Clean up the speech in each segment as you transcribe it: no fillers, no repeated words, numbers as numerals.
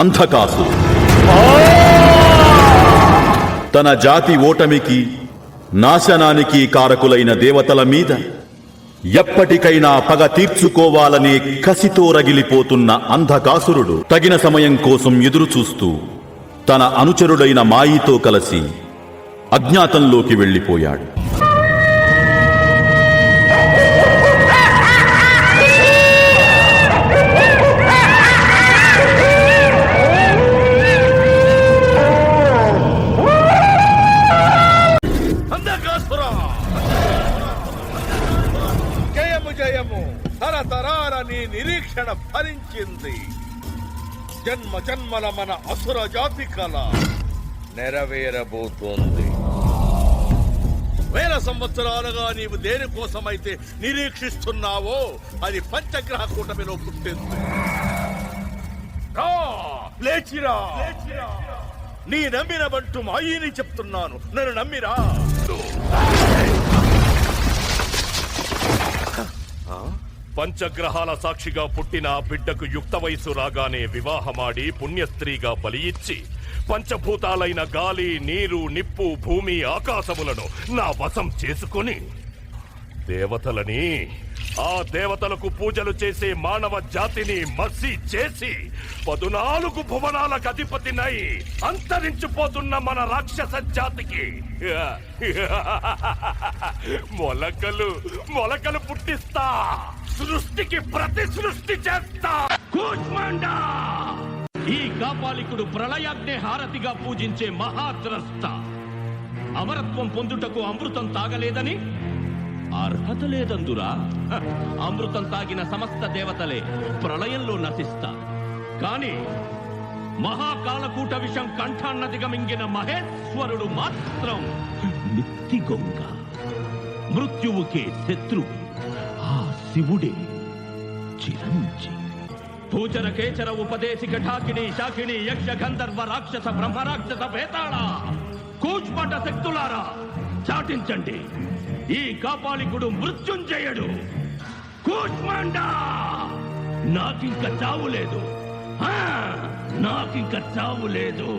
అంధకాసు తన జాతి ఓటమికి నాశనానికి కారకులైన దేవతల మీద ఎప్పటికైనా పగ తీర్చుకోవాలనే కసితో రగిలిపోతున్న అంధకాసురుడు తగిన సమయం కోసం ఎదురుచూస్తూ తన అనుచరుడైన మాయితో కలిసి అజ్ఞాతంలోకి వెళ్ళిపోయాడు. నిరీక్షణ ఫలించింది. జన్మ జన్మల మన అసుర జాతి కళ నెరవేరబోతోంది. వేల సంవత్సరాలుగా నీవు దేనికోసమైతే నిరీక్షిస్తున్నావో అది పంచగ్రహ కూటమిలో పుట్టింది. లేచిరా, నీ నమ్మిన బంటు మాయిని చెప్తున్నాను, నన్ను నమ్మిరా. పంచగ్రహాల సాక్షిగా పుట్టిన బిడ్డకు యుక్త వయసు రాగానే వివాహమాడి పుణ్యస్త్రీగా బలి ఇచ్చి పంచభూతాలైన గాలి, నీరు, నిప్పు, భూమి, ఆకాశములను నా వశం చేసుకుని దేవతలని, ఆ దేవతలకు పూజలు చేసే మానవ జాతిని మసి చేసి 14 భువనాలకు అధిపతినై అంతరించిపోతున్న మన రాక్షస జాతికి మొలకలు పుట్టిస్తా, సృష్టికి ప్రతి సృష్టి చేస్తా. కూష్మాండా! ఈ కాపాలికుడు ప్రళయాగ్ని హారతిగా పూజించే మహాద్రష్ట. అమరత్వం పొందుటకు అమృతం తాగలేదని అర్హత లేదందురా. అమృతం తాగిన సమస్త దేవతలే ప్రళయంలో నశిస్తారు. కాని మహాకాలకూట విషం కంఠాన్నదిగా మింగిన మహేశ్వరుడు మాత్రం నిత్తిగొంగ, మృత్యువుకే శత్రువు. ఆ శివుడే చిరంజీవి. పూచర కేచర ఉపదేశిక ఠాకిని శాకిని యక్ష గంధర్వ రాక్షస బ్రహ్మరాక్షస భేతాళ కూచ్పట శక్తులారా చాటించండి, ఈ కాపాలికుడు మృత్యుంజయుడు. కూష్మాండా! నాకింక చావు లేదు, నాకింక చావు లేదు.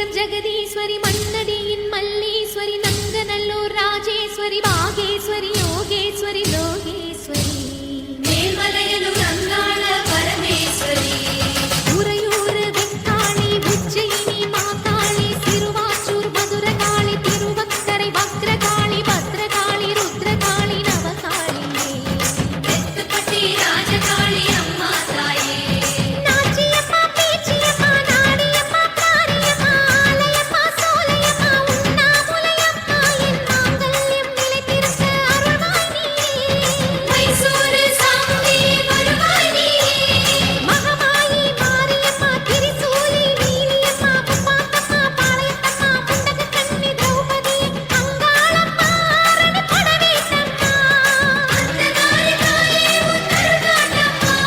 மங்கேஸ்வரம் ஜெகதீஸ்வரி மன்னடியின் மல்லீஸ்வரி நங்கநல்லூர் ராஜேஸ்வரி பாகேஸ்வரி யோகேஸ்வரி லோகேஸ்வரி மேல்மலையனூர் அங்காள பரமேஸ்வரி உறையூர் வெக்காளி உஜ்ஜயினி மாகாளி சிறுவாச்சூர் மதுரகாளி திருவக்கரை வக்ரகாளி பத்ரகாளி ருத்ரகாளி நவகாளி வெத்துப்பட்டி ராஜகாளி அம்மா தாயே நாச்சியம்மா பேச்சியம்மா நாடியம்மா காரியம்மா ஆலயம்மா சோலையம்மா உண்ணாமுலையம்மா என் மாங்கல்யம் நிலைத்திருக்க அருள்வாய் நீயே மைசூரு சாமுண்டி வருவாய் நீயே மகமாயி மாரியம்மா திரிசூலி நீலியம்மா முப்பாத்தம்மா பாளையத்தம்மா முண்டக கண்ணி திரௌபதி அங்காளம்மா அரணி படவேட்டம்மா அந்தகாரி தாயே உன்னருகாட்டம்மா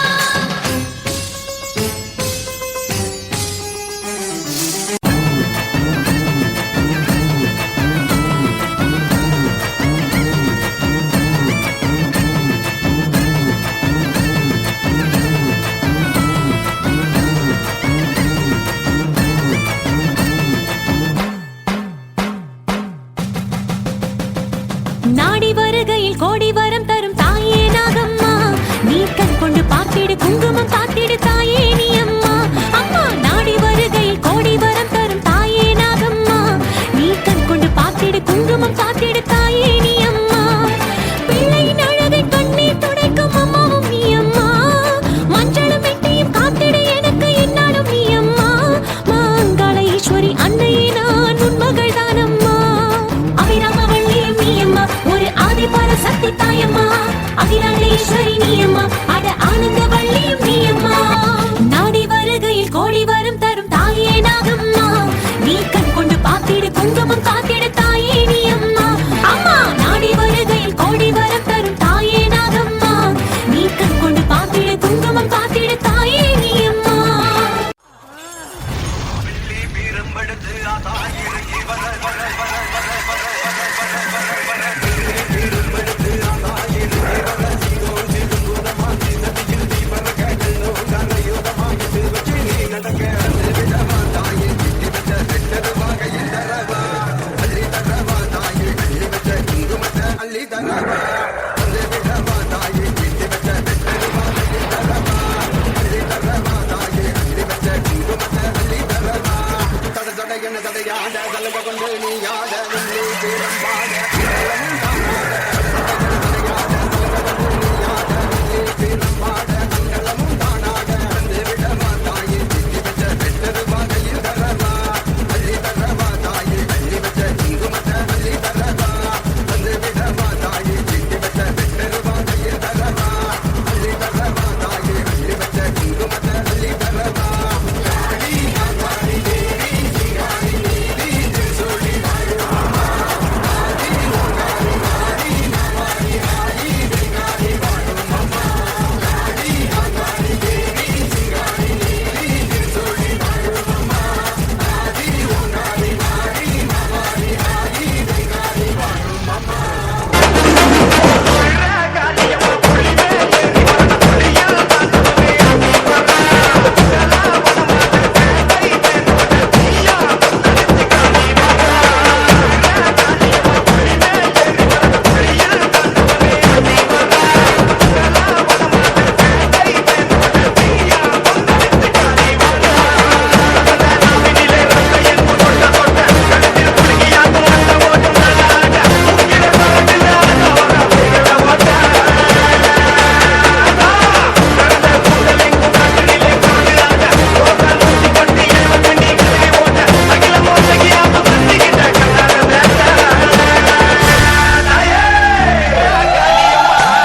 நாடி வருகையில் கோடி வரம் தரும் தாயே நாகம்மா நீ கண் கொண்டு பார்த்திடு குங்குமம் பார்த்திடு தாயே நீ அம்மா அம்மா நாடி வருகையில் கோடி வரம் தரும் தாயே நாகம்மா நீ கண் கொண்டு பார்த்திடு குங்குமம் பார்த்திடு தாயே நீ அம்மா பிள்ளையின் அழகை கண்ணீர் துடைக்கும் அம்மாவும் நீ அம்மா மஞ்சளும் மெட்டியும் காத்திடு எனக்கு என்னாலும் நீ அம்மா மாங்காள ஈஸ்வரி அன்னையே நான் உன் மகள் தானம்மா அபிராமவள்ளியும் நீ அம்மா ஒரு ஆதிபர சக்தி தாயம்மா அகிலாண்டேஸ்வரி நீ அம்மா அட ஆனந்த வள்ளியும் நீ அம்மா நாடி வருகையில் கோடி வரம் தரும் தாயே நாகம்மா நீ கண் கொண்டு பார்த்திடு குங்குமம் காத்திடு தாயே நீ அம்மா அம்மா நாடி வருகையில் கோடி வரம் தரும் தாயே நாகம்மா நீ கண் கொண்டு பார்த்திடு குங்குமம் காத்திடு தாயே நீ அம்மா தடையான தடையாட கலக கொண்டு நீ யாத வெள்ளி தீரம் பாட